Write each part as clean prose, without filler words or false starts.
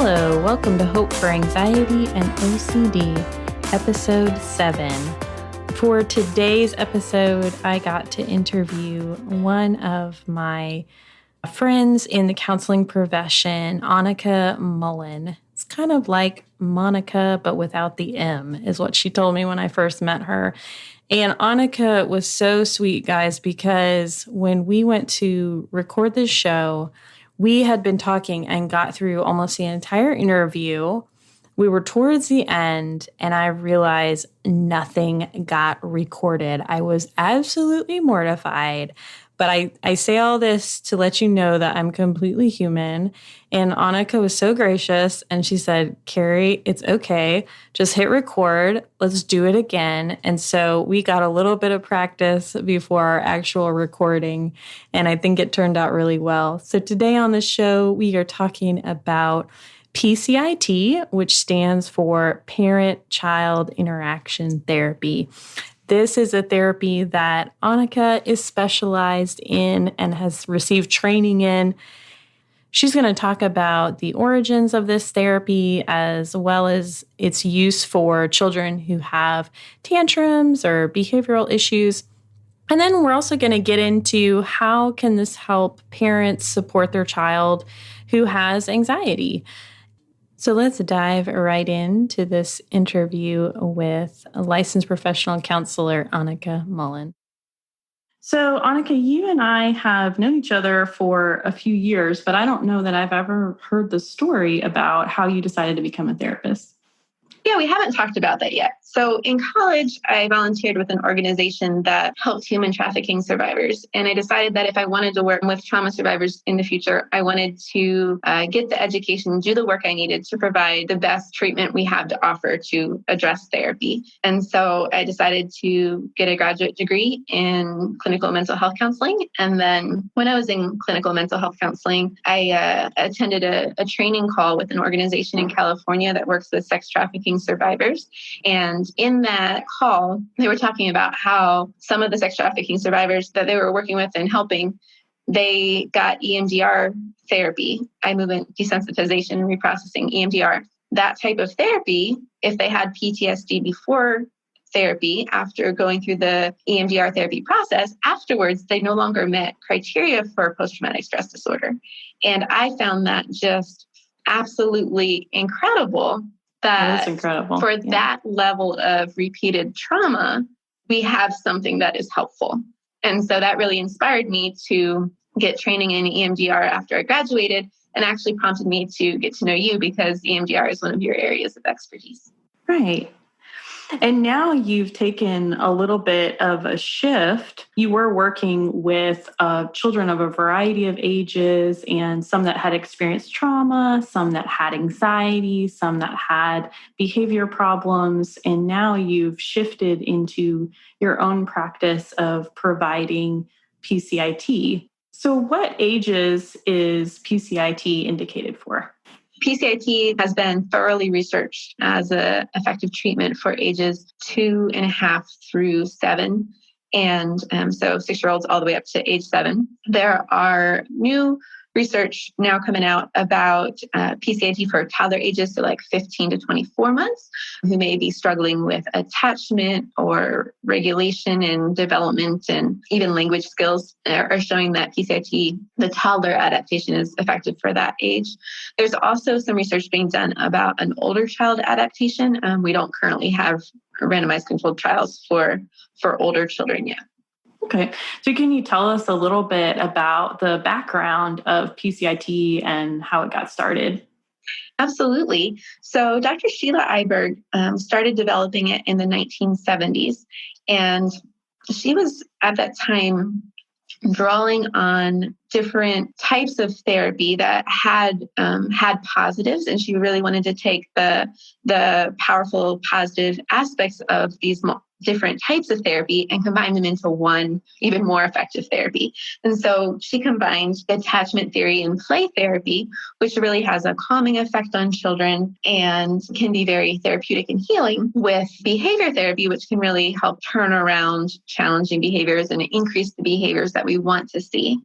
Hello, welcome to Hope for Anxiety and OCD, Episode 7. For today's episode, I got to interview one of my friends in the counseling profession, Anika Mullen. It's kind of like Monica, but without the M, is what she told me when I first met her. And Anika was so sweet, guys, because when we went to record this show, we had been talking and got through almost the entire interview. We were towards the end, and I realized nothing got recorded. I was absolutely mortified. But I say all this to let you know that I'm completely human. And Anika was so gracious, and she said, Carrie, it's okay. Just hit record. Let's do it again. And so we got a little bit of practice before our actual recording, and I think it turned out really well. So today on the show, we are talking about PCIT, which stands for Parent-Child Interaction Therapy. This is a therapy that Anika is specialized in and has received training in. She's going to talk about the origins of this therapy as well as its use for children who have tantrums or behavioral issues. And then we're also going to get into how can this help parents support their child who has anxiety. So let's dive right into this interview with a licensed professional counselor, Anika Mullen. So Anika, you and I have known each other for a few years, but I don't know that I've ever heard the story about how you decided to become a therapist. Yeah, we haven't talked about that yet. So in college, I volunteered with an organization that helped human trafficking survivors. And I decided that if I wanted to work with trauma survivors in the future, I wanted to get the education, do the work I needed to provide the best treatment we have to offer to address therapy. And so I decided to get a graduate degree in clinical mental health counseling. And then when I was in clinical mental health counseling, I attended a training call with an organization in California that works with sex trafficking survivors. And in that call, they were talking about how some of the sex trafficking survivors that they were working with and helping, they got EMDR therapy, eye movement desensitization and reprocessing, EMDR. That type of therapy, if they had PTSD before therapy, after going through the EMDR therapy process, afterwards, they no longer met criteria for post-traumatic stress disorder. And I found that just absolutely incredible. That incredible. For that level of repeated trauma, we have something that is helpful. And so that really inspired me to get training in EMDR after I graduated and actually prompted me to get to know you because EMDR is one of your areas of expertise. Right. And now you've taken a little bit of a shift. You were working with children of a variety of ages and some that had experienced trauma, some that had anxiety, some that had behavior problems. And now you've shifted into your own practice of providing PCIT. So what ages is PCIT indicated for? PCIT has been thoroughly researched as an effective treatment for ages 2.5 through 7. And so 6-year-olds all the way up to age 7. There are new research now coming out about PCIT for toddler ages, so like 15 to 24 months, who may be struggling with attachment or regulation and development and even language skills are showing that PCIT, the toddler adaptation, is effective for that age. There's also some research being done about an older child adaptation. We don't currently have randomized controlled trials for older children yet. Okay. So can you tell us a little bit about the background of PCIT and how it got started? Absolutely. So Dr. Sheila Iberg started developing it in the 1970s. And she was at that time drawing on different types of therapy that had positives, and she really wanted to take the powerful positive aspects of these different types of therapy and combine them into one even more effective therapy. And so she combined attachment theory and play therapy, which really has a calming effect on children and can be very therapeutic and healing, with behavior therapy, which can really help turn around challenging behaviors and increase the behaviors that we want to see.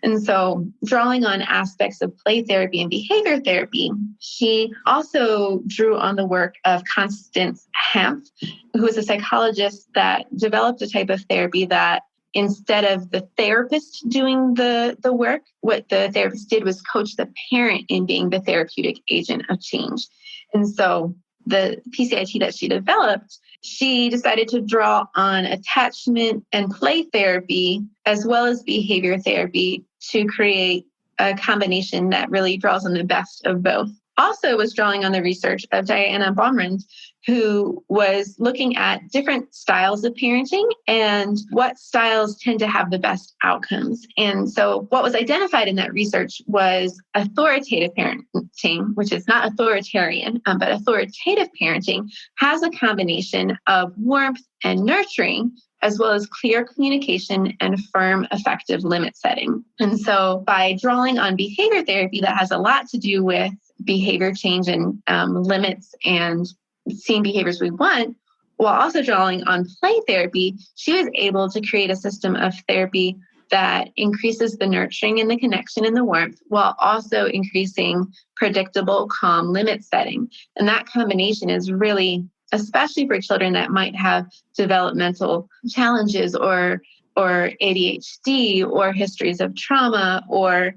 And so drawing on aspects of play therapy and behavior therapy, she also drew on the work of Constance Hempf, who is a psychologist that developed a type of therapy that instead of the therapist doing the work, what the therapist did was coach the parent in being the therapeutic agent of change. And so the PCIT that she developed, she decided to draw on attachment and play therapy as well as behavior therapy to create a combination that really draws on the best of both. Also was drawing on the research of Diana Baumrind, who was looking at different styles of parenting and what styles tend to have the best outcomes. And so what was identified in that research was authoritative parenting, which is not authoritarian, but authoritative parenting has a combination of warmth and nurturing, as well as clear communication and firm, effective limit setting. And so by drawing on behavior therapy that has a lot to do with behavior change and limits and seeing behaviors we want, while also drawing on play therapy, she was able to create a system of therapy that increases the nurturing and the connection and the warmth, while also increasing predictable, calm limit setting. And that combination is really, especially for children that might have developmental challenges or ADHD or histories of trauma or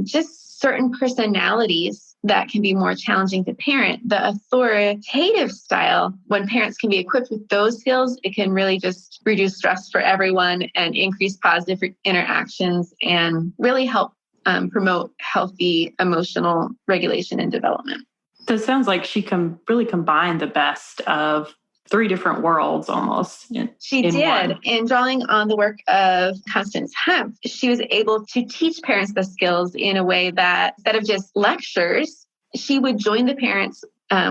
just certain personalities that can be more challenging to parent. The authoritative style, when parents can be equipped with those skills, it can really just reduce stress for everyone and increase positive interactions and really help promote healthy emotional regulation and development. So it sounds like she really combined the best of three different worlds almost. She did. In drawing on the work of Constance Hempf, she was able to teach parents the skills in a way that instead of just lectures, she would join the parents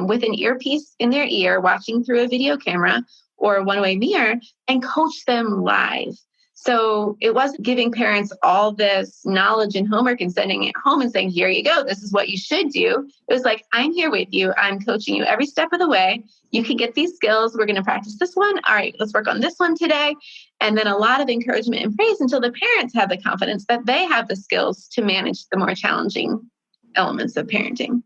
with an earpiece in their ear, watching through a video camera or a one-way mirror, and coach them live. So it wasn't giving parents all this knowledge and homework and sending it home and saying, here you go, this is what you should do. It was like, I'm here with you. I'm coaching you every step of the way. You can get these skills. We're going to practice this one. All right, let's work on this one today. And then a lot of encouragement and praise until the parents have the confidence that they have the skills to manage the more challenging elements of parenting.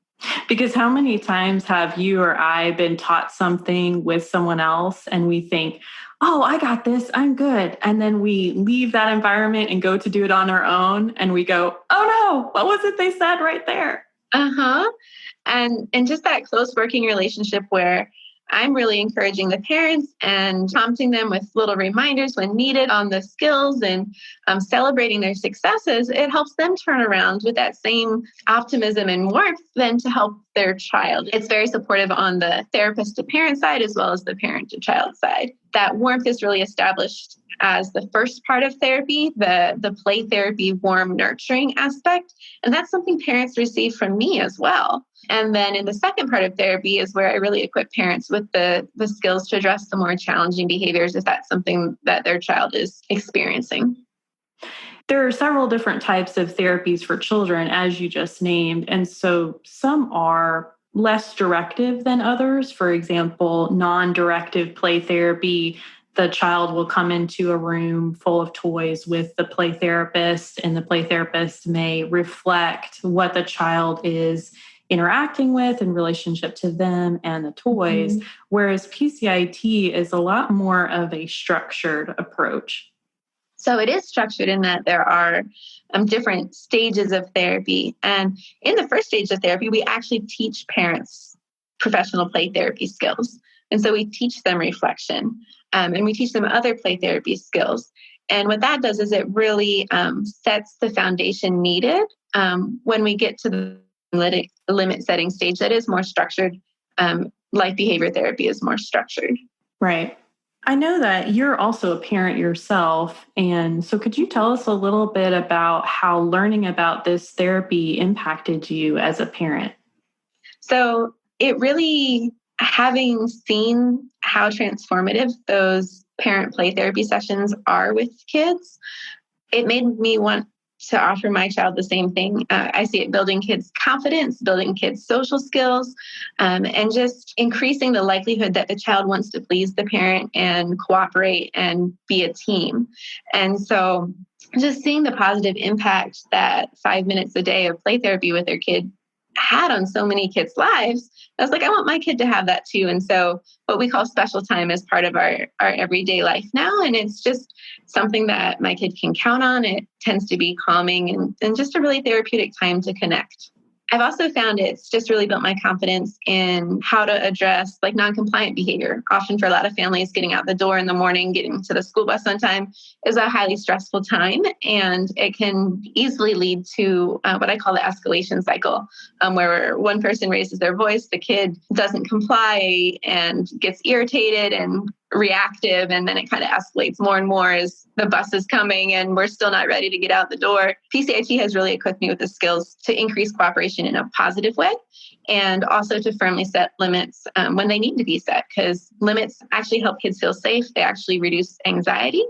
Because how many times have you or I been taught something with someone else and we think, oh, I got this, I'm good. And then we leave that environment and go to do it on our own. And we go, oh no, what was it they said right there? And just that close working relationship where I'm really encouraging the parents and prompting them with little reminders when needed on the skills and celebrating their successes, it helps them turn around with that same optimism and warmth then to help their child. It's very supportive on the therapist to parent side as well as the parent to child side. That warmth is really established as the first part of therapy, the play therapy, warm, nurturing aspect. And that's something parents receive from me as well. And then in the second part of therapy is where I really equip parents with the skills to address the more challenging behaviors if that's something that their child is experiencing. There are several different types of therapies for children, as you just named. And so some are less directive than others. For example, non-directive play therapy, the child will come into a room full of toys with the play therapist, and the play therapist may reflect what the child is interacting with in relationship to them and the toys, whereas PCIT is a lot more of a structured approach. So it is structured in that there are different stages of therapy. And in the first stage of therapy, we actually teach parents professional play therapy skills. And so we teach them reflection and we teach them other play therapy skills. And what that does is it really sets the foundation needed when we get to the limit setting stage that is more structured, like behavior therapy is more structured. Right. I know that you're also a parent yourself. And so could you tell us a little bit about how learning about this therapy impacted you as a parent? So it really, having seen how transformative those parent play therapy sessions are with kids, it made me want to offer my child the same thing. I see it building kids' confidence, building kids' social skills, and just increasing the likelihood that the child wants to please the parent and cooperate and be a team. And so just seeing the positive impact that 5 minutes a day of play therapy with their kid had on so many kids' lives, I was like, I want my kid to have that too. And so what we call special time is part of our everyday life now. And it's just something that my kid can count on. It tends to be calming and just a really therapeutic time to connect. I've also found it's just really built my confidence in how to address like non-compliant behavior. Often for a lot of families, getting out the door in the morning, getting to the school bus on time is a highly stressful time. And it can easily lead to what I call the escalation cycle, where one person raises their voice, the kid doesn't comply and gets irritated and reactive, and then it kind of escalates more and more as the bus is coming and we're still not ready to get out the door. PCIT has really equipped me with the skills to increase cooperation in a positive way and also to firmly set limits when they need to be set, because limits actually help kids feel safe. They actually reduce anxiety,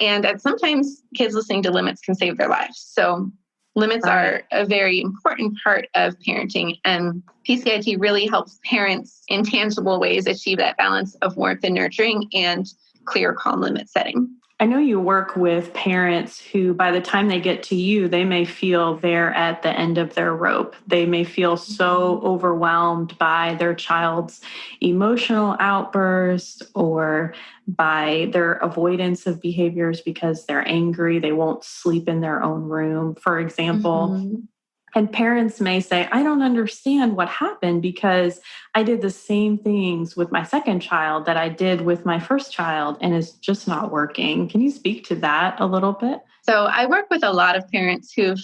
and sometimes kids listening to limits can save their lives. So limits are a very important part of parenting, and PCIT really helps parents in tangible ways achieve that balance of warmth and nurturing and clear, calm limit setting. I know you work with parents who, by the time they get to you, they may feel they're at the end of their rope. They may feel so overwhelmed by their child's emotional outbursts or by their avoidance of behaviors because they're angry. They won't sleep in their own room, for example. Mm-hmm. And parents may say, I don't understand what happened because I did the same things with my second child that I did with my first child, and it's just not working. Can you speak to that a little bit? So I work with a lot of parents who've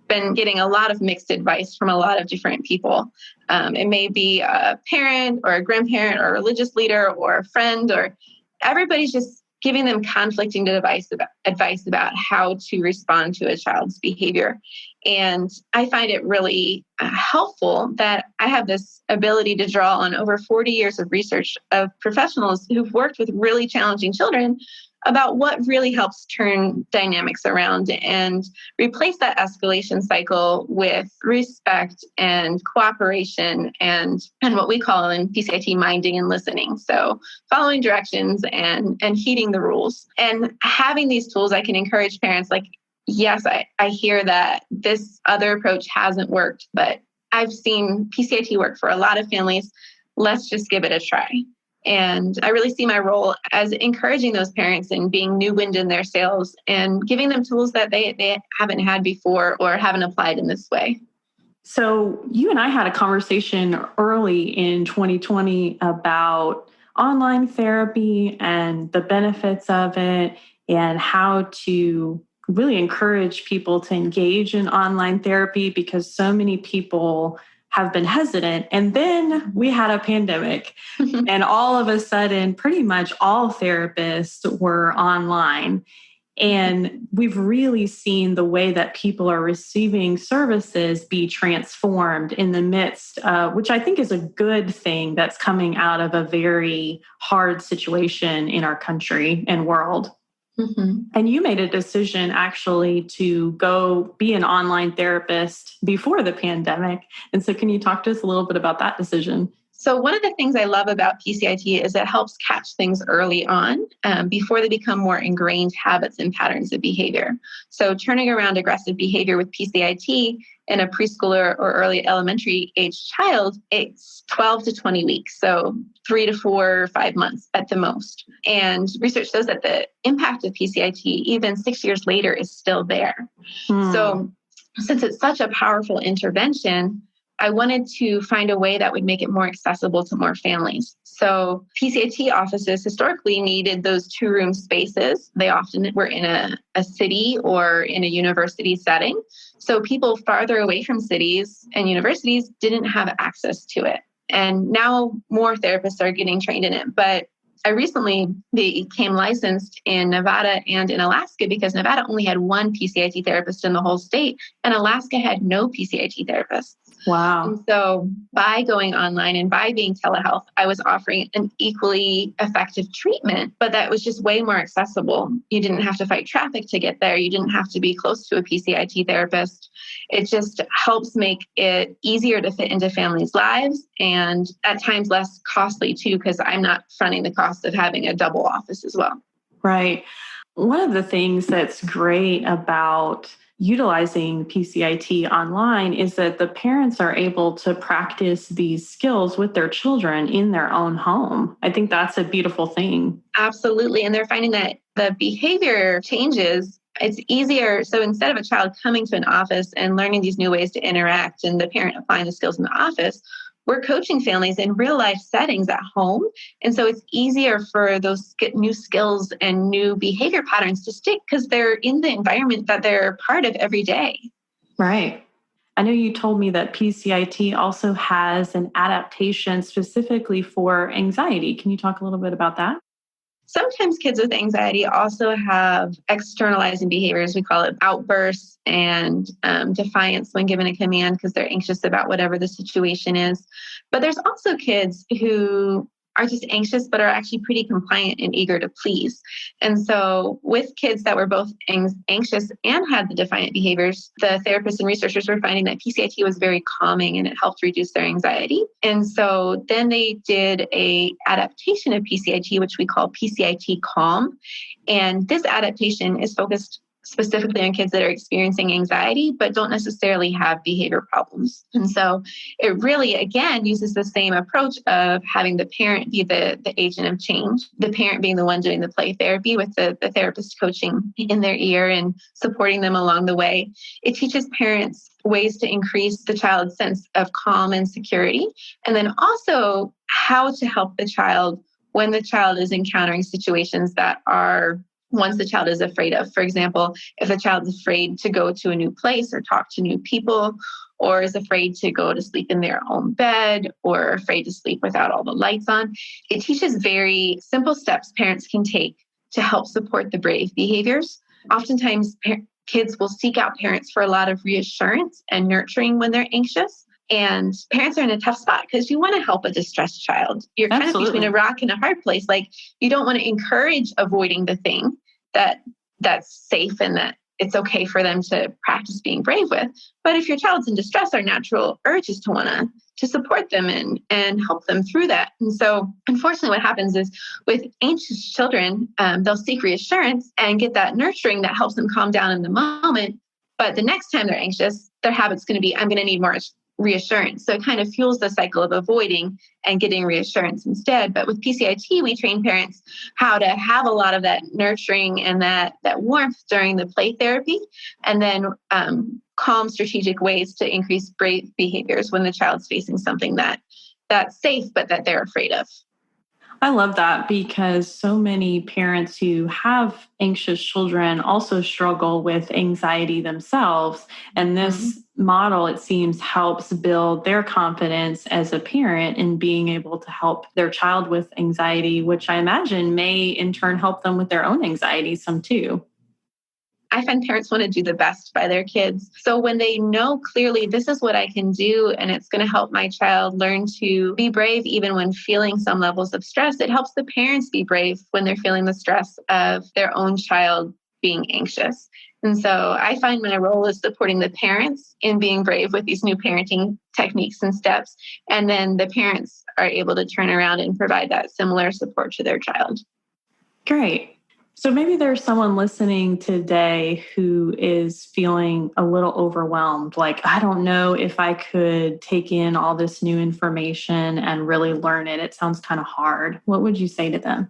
been getting a lot of mixed advice from a lot of different people. It may be a parent or a grandparent or a religious leader or a friend, or everybody's just giving them conflicting advice about how to respond to a child's behavior. And I find it really helpful that I have this ability to draw on over 40 years of research of professionals who've worked with really challenging children about what really helps turn dynamics around and replace that escalation cycle with respect and cooperation and what we call in PCIT minding and listening. So following directions and heeding the rules. And having these tools, I can encourage parents like, yes, I hear that this other approach hasn't worked, but I've seen PCIT work for a lot of families. Let's just give it a try. And I really see my role as encouraging those parents and being new wind in their sails and giving them tools that they haven't had before or haven't applied in this way. So you and I had a conversation early in 2020 about online therapy and the benefits of it and how to really encourage people to engage in online therapy because so many people have been hesitant. And then we had a pandemic and all of a sudden, pretty much all therapists were online. And we've really seen the way that people are receiving services be transformed in the midst, which I think is a good thing that's coming out of a very hard situation in our country and world. Mm-hmm. And you made a decision actually to go be an online therapist before the pandemic. And so can you talk to us a little bit about that decision? So one of the things I love about PCIT is it helps catch things early on before they become more ingrained habits and patterns of behavior. So turning around aggressive behavior with PCIT in a preschooler or early elementary age child, it's 12 to 20 weeks. So 3 to 4 or 5 months at the most. And research shows that the impact of PCIT, even 6 years later, is still there. So since it's such a powerful intervention, I wanted to find a way that would make it more accessible to more families. So PCIT offices historically needed those 2-room spaces. They often were in a city or in a university setting. So people farther away from cities and universities didn't have access to it. And now more therapists are getting trained in it. But I recently became licensed in Nevada and in Alaska because Nevada only had one PCIT therapist in the whole state, and Alaska had no PCIT therapists. Wow. And so by going online and by being telehealth, I was offering an equally effective treatment, but that was just way more accessible. You didn't have to fight traffic to get there. You didn't have to be close to a PCIT therapist. It just helps make it easier to fit into families' lives and at times less costly too, because I'm not fronting the cost of having a double office as well. Right. One of the things that's great about utilizing PCIT online is that the parents are able to practice these skills with their children in their own home. I think that's a beautiful thing. Absolutely. And they're finding that the behavior changes. It's easier. So instead of a child coming to an office and learning these new ways to interact and the parent applying the skills in the office, we're coaching families in real life settings at home. And so it's easier for those new skills and new behavior patterns to stick because they're in the environment that they're part of every day. Right. I know you told me that PCIT also has an adaptation specifically for anxiety. Can you talk a little bit about that? Sometimes kids with anxiety also have externalizing behaviors. We call it outbursts and defiance when given a command because they're anxious about whatever the situation is. But there's also kids who are just anxious, but are actually pretty compliant and eager to please. And so with kids that were both anxious and had the defiant behaviors, the therapists and researchers were finding that PCIT was very calming and it helped reduce their anxiety. And so then they did a adaptation of PCIT, which we call PCIT Calm. And this adaptation is focused specifically on kids that are experiencing anxiety, but don't necessarily have behavior problems. And so it really, again, uses the same approach of having the parent be the agent of change, the parent being the one doing the play therapy with the therapist coaching in their ear and supporting them along the way. It teaches parents ways to increase the child's sense of calm and security, and then also how to help the child when the child is encountering situations that are ones the child is afraid of. For example, if a child is afraid to go to a new place or talk to new people, or is afraid to go to sleep in their own bed, or afraid to sleep without all the lights on, it teaches very simple steps parents can take to help support the brave behaviors. Oftentimes, kids will seek out parents for a lot of reassurance and nurturing when they're anxious. And parents are in a tough spot because you want to help a distressed child. You're kind of between a rock and a hard place. Like you don't want to encourage avoiding the thing that's safe and that it's okay for them to practice being brave with. But if your child's in distress, our natural urge is to want to support them and help them through that. And so unfortunately, what happens is with anxious children, they'll seek reassurance and get that nurturing that helps them calm down in the moment. But the next time they're anxious, their habit's going to be, I'm going to need more reassurance. So it kind of fuels the cycle of avoiding and getting reassurance instead. But with PCIT, we train parents how to have a lot of that nurturing and that warmth during the play therapy, and then calm strategic ways to increase brave behaviors when the child's facing something that's safe, but that they're afraid of. I love that because so many parents who have anxious children also struggle with anxiety themselves. And this model, it seems, helps build their confidence as a parent in being able to help their child with anxiety, which I imagine may in turn help them with their own anxiety some too. I find parents want to do the best by their kids. So when they know clearly this is what I can do and it's going to help my child learn to be brave even when feeling some levels of stress, it helps the parents be brave when they're feeling the stress of their own child being anxious. And so I find my role is supporting the parents in being brave with these new parenting techniques and steps. And then the parents are able to turn around and provide that similar support to their child. Great. So maybe there's someone listening today who is feeling a little overwhelmed. Like, I don't know if I could take in all this new information and really learn it. It sounds kind of hard. What would you say to them?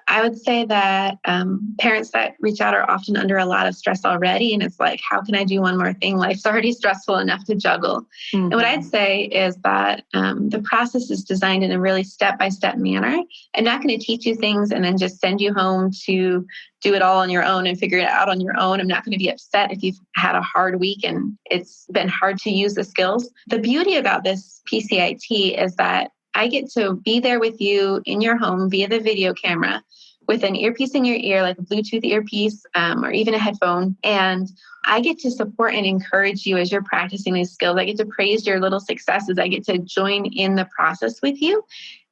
I would say that parents that reach out are often under a lot of stress already. And it's like, how can I do one more thing? Life's already stressful enough to juggle. Mm-hmm. And what I'd say is that the process is designed in a really step-by-step manner. I'm not going to teach you things and then just send you home to do it all on your own and figure it out on your own. I'm not going to be upset if you've had a hard week and it's been hard to use the skills. The beauty about this PCIT is that I get to be there with you in your home via the video camera with an earpiece in your ear, like a Bluetooth earpiece or even a headphone. And I get to support and encourage you as you're practicing these skills. I get to praise your little successes. I get to join in the process with you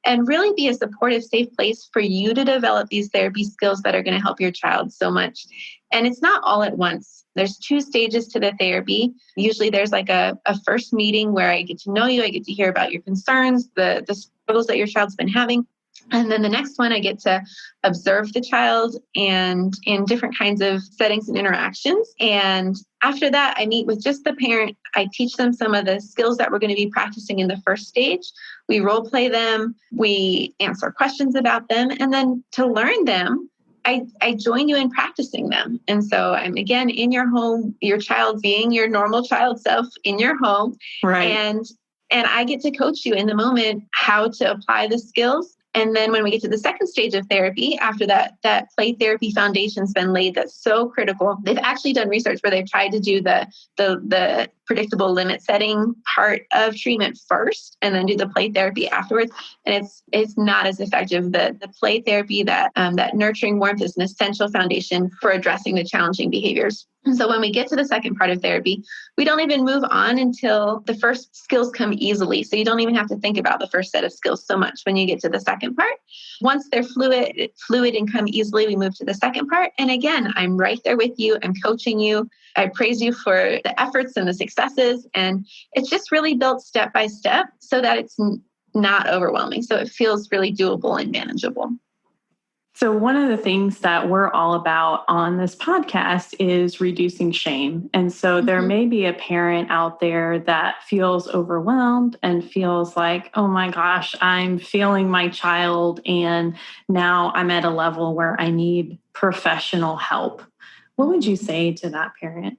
and really be a supportive, safe place for you to develop these therapy skills that are going to help your child so much. And it's not all at once. There's 2 stages to the therapy. Usually there's like a first meeting where I get to know you. I get to hear about your concerns, the struggles that your child's been having. And then the next one, I get to observe the child and in different kinds of settings and interactions. And after that, I meet with just the parent. I teach them some of the skills that we're going to be practicing in the first stage. We role play them. We answer questions about them. And then to learn them, I join you in practicing them. And so I'm again in your home, your child being your normal child self in your home. Right. And I get to coach you in the moment how to apply the skills. And then when we get to the second stage of therapy, after that play therapy foundation's been laid, that's so critical. They've actually done research where they've tried to do the predictable limit setting part of treatment first and then do the play therapy afterwards. And it's not as effective. The play therapy, that nurturing warmth is an essential foundation for addressing the challenging behaviors. And so when we get to the second part of therapy, we don't even move on until the first skills come easily. So you don't even have to think about the first set of skills so much when you get to the second part. Once they're fluid and come easily, we move to the second part. And again, I'm right there with you. I'm coaching you. I praise you for the efforts and the successes. And it's just really built step by step so that it's not overwhelming. So it feels really doable and manageable. So one of the things that we're all about on this podcast is reducing shame. And so there may be a parent out there that feels overwhelmed and feels like, oh my gosh, I'm failing my child. And now I'm at a level where I need professional help. What would you say to that parent?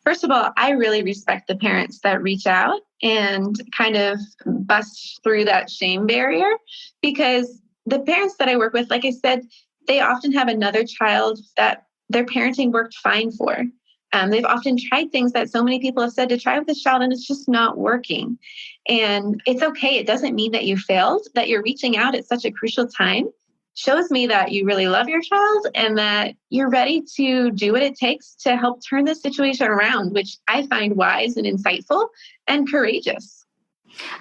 First of all, I really respect the parents that reach out and kind of bust through that shame barrier, because the parents that I work with, like I said, they often have another child that their parenting worked fine for. They've often tried things that so many people have said to try with this child, and it's just not working. And it's okay. It doesn't mean that you failed, that you're reaching out at such a crucial time. Shows me that you really love your child and that you're ready to do what it takes to help turn this situation around, which I find wise and insightful and courageous.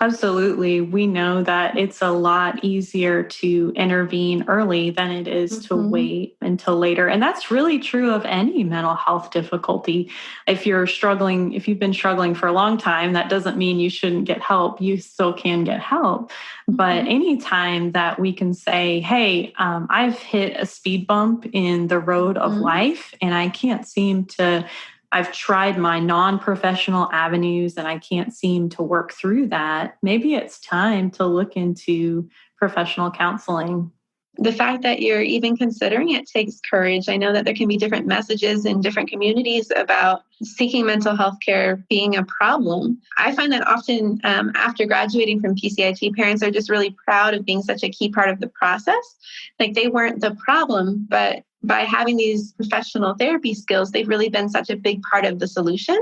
Absolutely. We know that it's a lot easier to intervene early than it is to wait until later. And that's really true of any mental health difficulty. If you've been struggling for a long time, that doesn't mean you shouldn't get help. You still can get help. But anytime that we can say, hey, I've hit a speed bump in the road of life and I've tried my non-professional avenues and I can't seem to work through that. Maybe it's time to look into professional counseling. The fact that you're even considering it takes courage. I know that there can be different messages in different communities about seeking mental health care being a problem. I find that often after graduating from PCIT, parents are just really proud of being such a key part of the process. Like they weren't the problem, but by having these professional therapy skills, they've really been such a big part of the solution.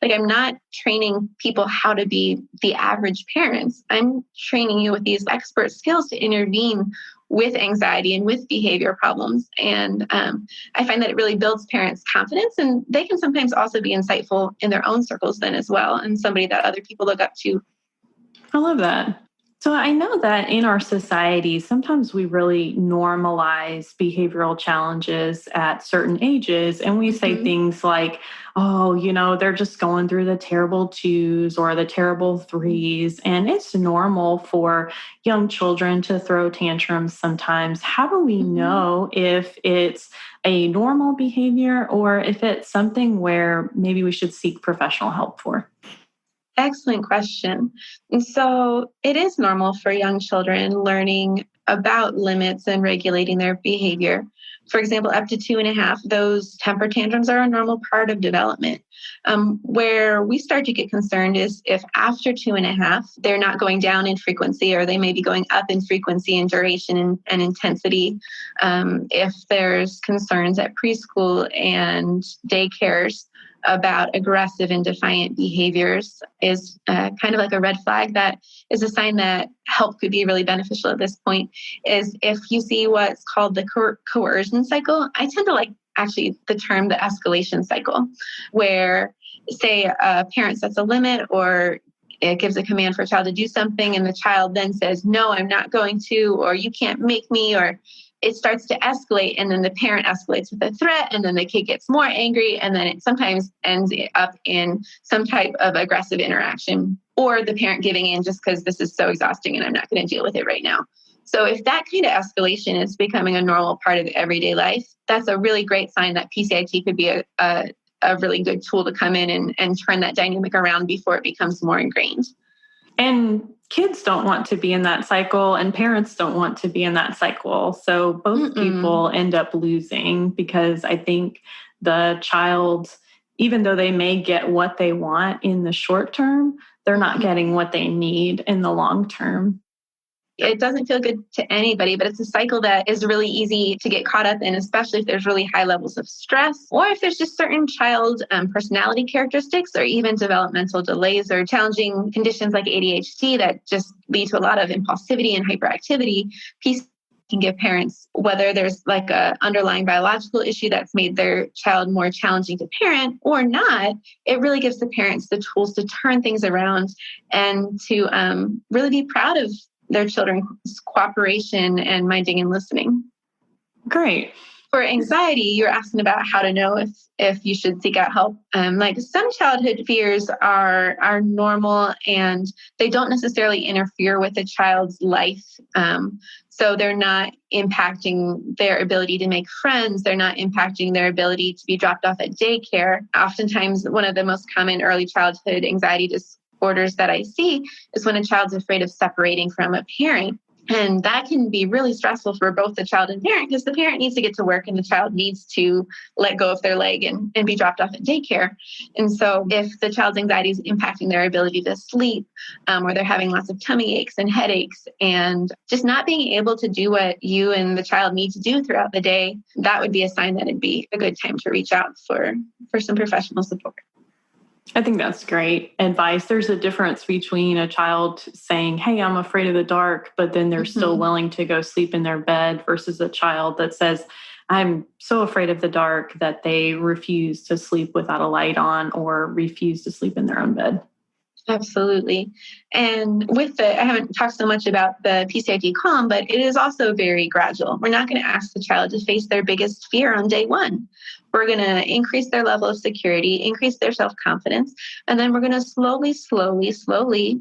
Like I'm not training people how to be the average parents. I'm training you with these expert skills to intervene with anxiety and with behavior problems. And I find that it really builds parents' confidence, and they can sometimes also be insightful in their own circles then as well, and somebody that other people look up to. I love that. So I know that in our society, sometimes we really normalize behavioral challenges at certain ages. And we say things like, oh, they're just going through the terrible 2s or the terrible 3s. And it's normal for young children to throw tantrums sometimes. How do we know if it's a normal behavior or if it's something where maybe we should seek professional help for? Excellent question. And so it is normal for young children learning about limits and regulating their behavior. For example, up to 2.5, those temper tantrums are a normal part of development. Where we start to get concerned is if after 2.5, they're not going down in frequency, or they may be going up in frequency and duration and intensity. If there's concerns at preschool and daycares about aggressive and defiant behaviors, is kind of like a red flag. That is a sign that help could be really beneficial at this point. Is if you see what's called the coercion cycle. I tend to like actually the term the escalation cycle, where say a parent sets a limit or it gives a command for a child to do something, and the child then says, no, I'm not going to, or you can't make me, or it starts to escalate, and then the parent escalates with a threat, and then the kid gets more angry, and then it sometimes ends up in some type of aggressive interaction, or the parent giving in just because this is so exhausting and I'm not going to deal with it right now. So if that kind of escalation is becoming a normal part of everyday life, that's a really great sign that PCIT could be a really good tool to come in and turn that dynamic around before it becomes more ingrained. And kids don't want to be in that cycle, and parents don't want to be in that cycle. So both people end up losing, because I think the child, even though they may get what they want in the short term, they're not getting what they need in the long term. It doesn't feel good to anybody, but it's a cycle that is really easy to get caught up in, especially if there's really high levels of stress, or if there's just certain child personality characteristics, or even developmental delays or challenging conditions like ADHD that just lead to a lot of impulsivity and hyperactivity. PCIT can give parents, whether there's like a underlying biological issue that's made their child more challenging to parent or not, it really gives the parents the tools to turn things around and to really be proud of their children's cooperation and minding and listening. Great. For anxiety, you're asking about how to know if you should seek out help. Like some childhood fears are normal, and they don't necessarily interfere with a child's life. So they're not impacting their ability to make friends. They're not impacting their ability to be dropped off at daycare. Oftentimes, one of the most common early childhood anxiety disorders that I see is when a child's afraid of separating from a parent. And that can be really stressful for both the child and parent, because the parent needs to get to work and the child needs to let go of their leg and be dropped off at daycare. And so if the child's anxiety is impacting their ability to sleep, or they're having lots of tummy aches and headaches and just not being able to do what you and the child need to do throughout the day, that would be a sign that it'd be a good time to reach out for some professional support. I think that's great advice. There's a difference between a child saying, hey, I'm afraid of the dark, but then they're still willing to go sleep in their bed, versus a child that says, I'm so afraid of the dark that they refuse to sleep without a light on or refuse to sleep in their own bed. Absolutely. And with I haven't talked so much about the PCIT Calm, but it is also very gradual. We're not going to ask the child to face their biggest fear on day one. We're going to increase their level of security, increase their self-confidence, and then we're going to slowly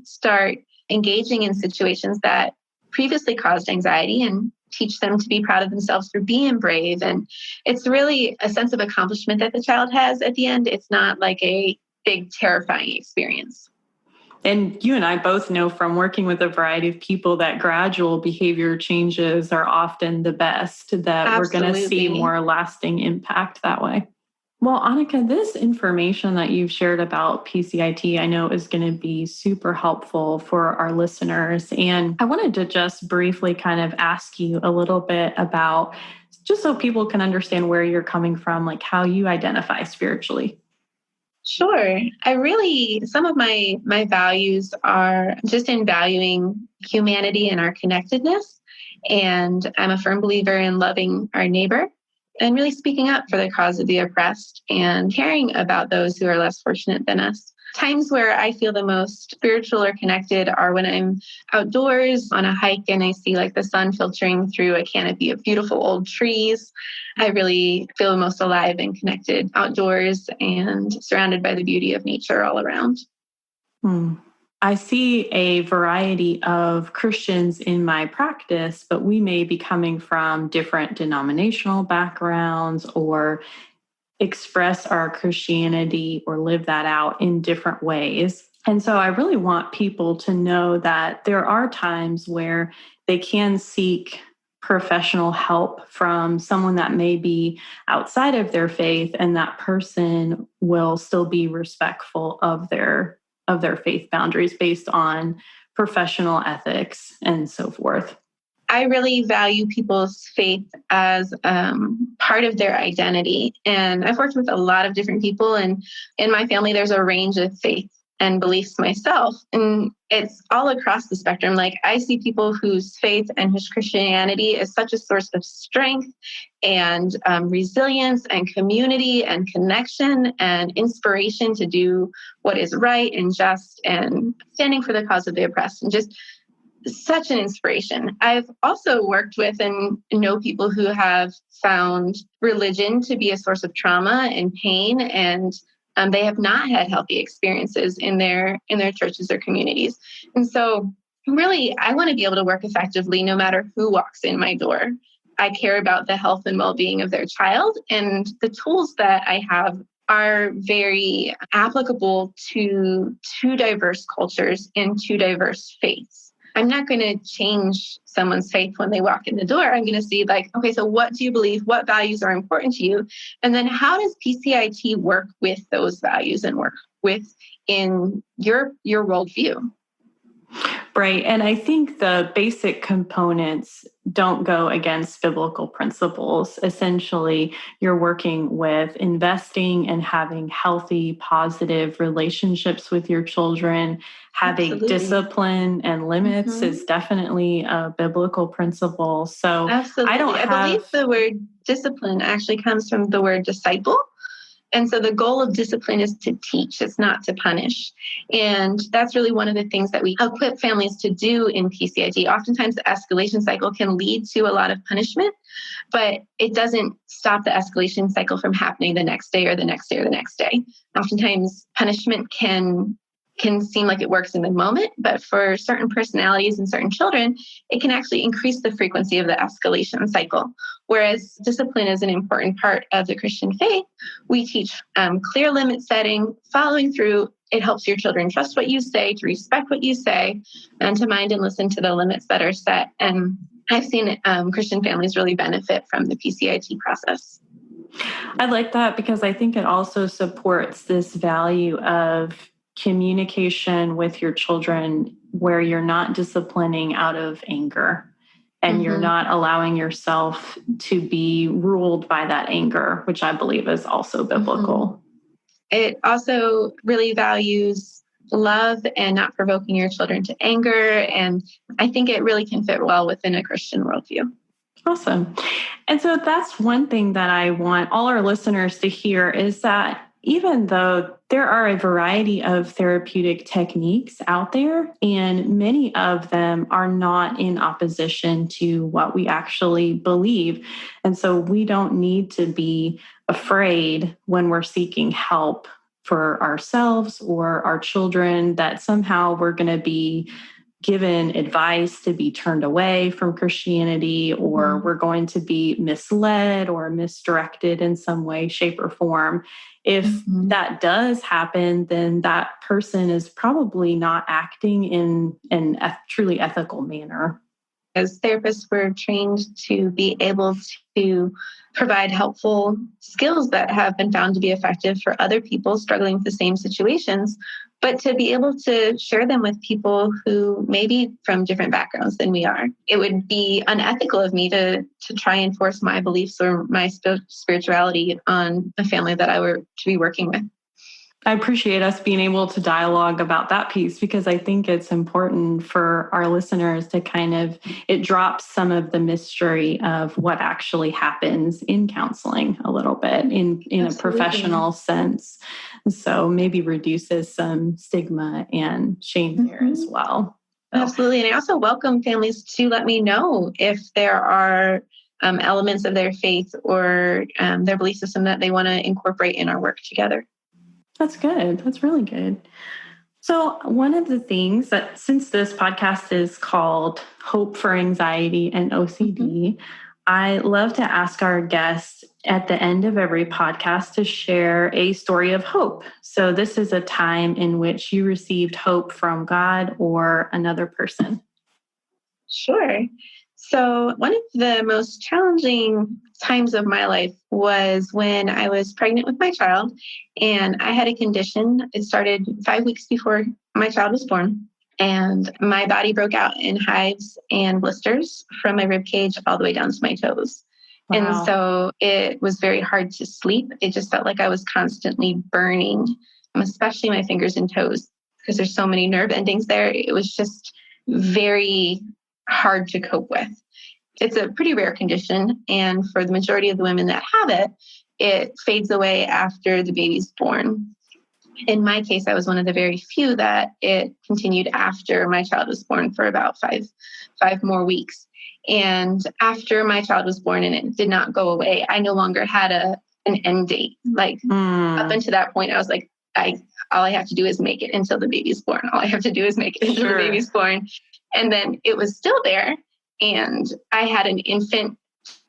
start engaging in situations that previously caused anxiety and teach them to be proud of themselves for being brave. And it's really a sense of accomplishment that the child has at the end. It's not like a big, terrifying experience. And you and I both know from working with a variety of people that gradual behavior changes are often the best, that Absolutely. We're going to see more lasting impact that way. Well, Anika, this information that you've shared about PCIT, I know is going to be super helpful for our listeners. And I wanted to just briefly kind of ask you a little bit about, just so people can understand where you're coming from, like how you identify spiritually. Sure. Some of my values are just in valuing humanity and our connectedness. And I'm a firm believer in loving our neighbor and really speaking up for the cause of the oppressed and caring about those who are less fortunate than us. Times where I feel the most spiritual or connected are when I'm outdoors on a hike and I see like the sun filtering through a canopy of beautiful old trees. I really feel most alive and connected outdoors and surrounded by the beauty of nature all around. I see a variety of Christians in my practice, but we may be coming from different denominational backgrounds or express our Christianity or live that out in different ways. And so I really want people to know that there are times where they can seek professional help from someone that may be outside of their faith, and that person will still be respectful of their faith boundaries based on professional ethics and so forth. I really value people's faith as part of their identity. And I've worked with a lot of different people, and in my family, there's a range of faith and beliefs myself. And it's all across the spectrum. Like I see people whose faith and whose Christianity is such a source of strength and resilience and community and connection and inspiration to do what is right and just and standing for the cause of the oppressed, and just such an inspiration. I've also worked with and know people who have found religion to be a source of trauma and pain, and they have not had healthy experiences in their churches or communities. And so really, I want to be able to work effectively no matter who walks in my door. I care about the health and well-being of their child, and the tools that I have are very applicable to two diverse cultures and two diverse faiths. I'm not going to change someone's faith when they walk in the door. I'm going to see like, okay, so what do you believe? What values are important to you? And then how does PCIT work with those values and work in your worldview? Right. And I think the basic components don't go against biblical principles. Essentially, you're working with investing and having healthy, positive relationships with your children. Having Absolutely. Discipline and limits is definitely a biblical principle. So absolutely. I believe the word discipline actually comes from the word disciple. And so the goal of discipline is to teach, it's not to punish. And that's really one of the things that we equip families to do in PCIT. Oftentimes the escalation cycle can lead to a lot of punishment, but it doesn't stop the escalation cycle from happening the next day or the next day or the next day. Oftentimes punishment can seem like it works in the moment, but for certain personalities and certain children, it can actually increase the frequency of the escalation cycle. Whereas discipline is an important part of the Christian faith, we teach clear limit setting, following through. It helps your children trust what you say, to respect what you say, and to mind and listen to the limits that are set. And I've seen Christian families really benefit from the PCIT process. I like that because I think it also supports this value of communication with your children where you're not disciplining out of anger and you're not allowing yourself to be ruled by that anger, which I believe is also biblical. It also really values love and not provoking your children to anger. And I think it really can fit well within a Christian worldview. Awesome. And so that's one thing that I want all our listeners to hear is that even though there are a variety of therapeutic techniques out there, and many of them are not in opposition to what we actually believe. And so we don't need to be afraid when we're seeking help for ourselves or our children that somehow we're going to be given advice to be turned away from Christianity, or we're going to be misled or misdirected in some way, shape, or form. If that does happen, then that person is probably not acting in a truly ethical manner. As therapists, we're trained to be able to provide helpful skills that have been found to be effective for other people struggling with the same situations, but to be able to share them with people who may be from different backgrounds than we are. It would be unethical of me to try and force my beliefs or my spirituality on a family that I were to be working with. I appreciate us being able to dialogue about that piece because I think it's important for our listeners to it drops some of the mystery of what actually happens in counseling a little bit in a professional sense. So maybe reduces some stigma and shame there as well. So. Absolutely. And I also welcome families to let me know if there are elements of their faith or their belief system that they want to incorporate in our work together. That's good. That's really good. So one of the things that, since this podcast is called Hope for Anxiety and OCD, I love to ask our guests at the end of every podcast to share a story of hope. So this is a time in which you received hope from God or another person. Sure. So one of the most challenging times of my life was when I was pregnant with my child, and I had a condition. It started 5 weeks before my child was born, and my body broke out in hives and blisters from my rib cage all the way down to my toes. Wow. And so it was very hard to sleep. It just felt like I was constantly burning, especially my fingers and toes, because there's so many nerve endings there. It was just very hard to cope with. It's a pretty rare condition, and for the majority of the women that have it, it fades away after the baby's born. In my case, I was one of the very few that it continued after my child was born for about five more weeks. And after my child was born and it did not go away, I no longer had an end date. Up until that point, I was like, all I have to do is make it until the baby's born. All I have to do is make it until the baby's born. And then it was still there. And I had an infant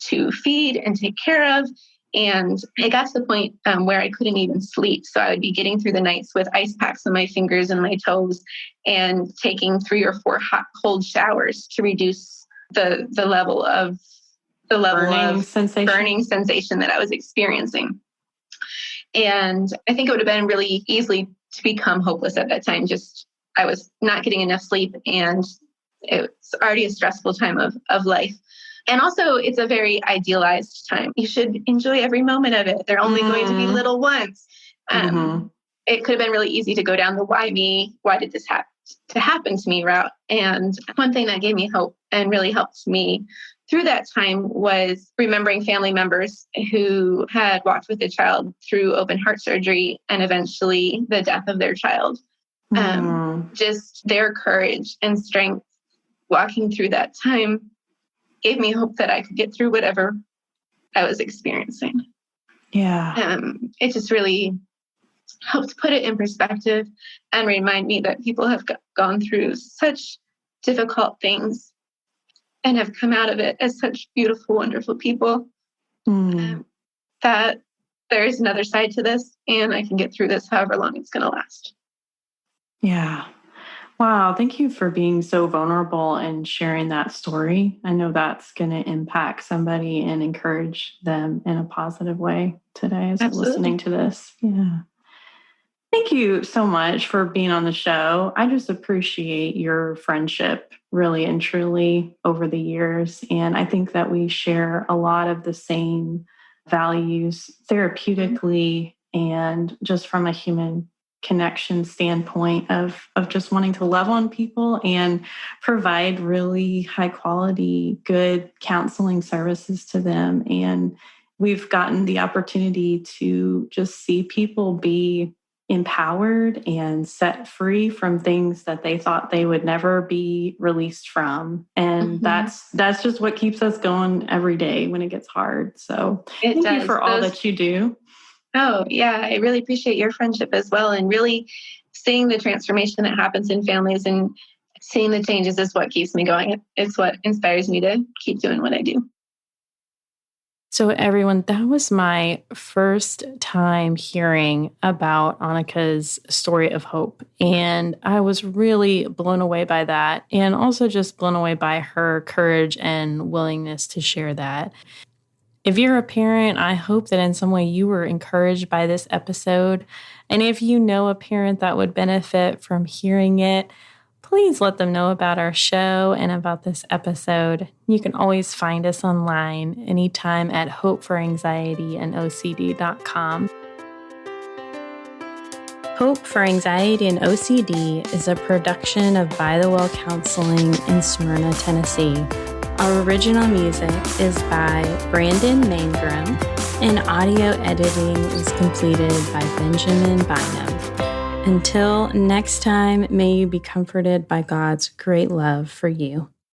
to feed and take care of. And it got to the point where I couldn't even sleep. So I would be getting through the nights with ice packs on my fingers and my toes and taking 3 or 4 hot, cold showers to reduce the level of burning sensation that I was experiencing. And I think it would have been really easy to become hopeless at that time. Just I was not getting enough sleep, and it's already a stressful time of life. And also, it's a very idealized time. You should enjoy every moment of it. They're only going to be little once. It could have been really easy to go down the why me, why did this have to happen to me route. And one thing that gave me hope and really helped me through that time was remembering family members who had walked with a child through open heart surgery and eventually the death of their child. Just their courage and strength walking through that time gave me hope that I could get through whatever I was experiencing. Yeah. It just really helped put it in perspective and remind me that people have gone through such difficult things and have come out of it as such beautiful, wonderful people. That there's another side to this, and I can get through this however long it's going to last. Yeah. Wow. Thank you for being so vulnerable and sharing that story. I know that's going to impact somebody and encourage them in a positive way today as they're listening to this. Yeah. Thank you so much for being on the show. I just appreciate your friendship really and truly over the years. And I think that we share a lot of the same values therapeutically and just from a human connection standpoint of just wanting to love on people and provide really high quality, good counseling services to them. And we've gotten the opportunity to just see people be empowered and set free from things that they thought they would never be released from. And that's just what keeps us going every day when it gets hard. So thank you for all that you do. Oh, yeah. I really appreciate your friendship as well. And really seeing the transformation that happens in families and seeing the changes is what keeps me going. It's what inspires me to keep doing what I do. So everyone, that was my first time hearing about Anika's story of hope. And I was really blown away by that. And also just blown away by her courage and willingness to share that. If you're a parent, I hope that in some way you were encouraged by this episode. And if you know a parent that would benefit from hearing it, please let them know about our show and about this episode. You can always find us online anytime at hopeforanxietyandocd.com. Hope for Anxiety and OCD is a production of By the Well Counseling in Smyrna, Tennessee. Our original music is by Brandon Mangrum, and audio editing is completed by Benjamin Bynum. Until next time, may you be comforted by God's great love for you.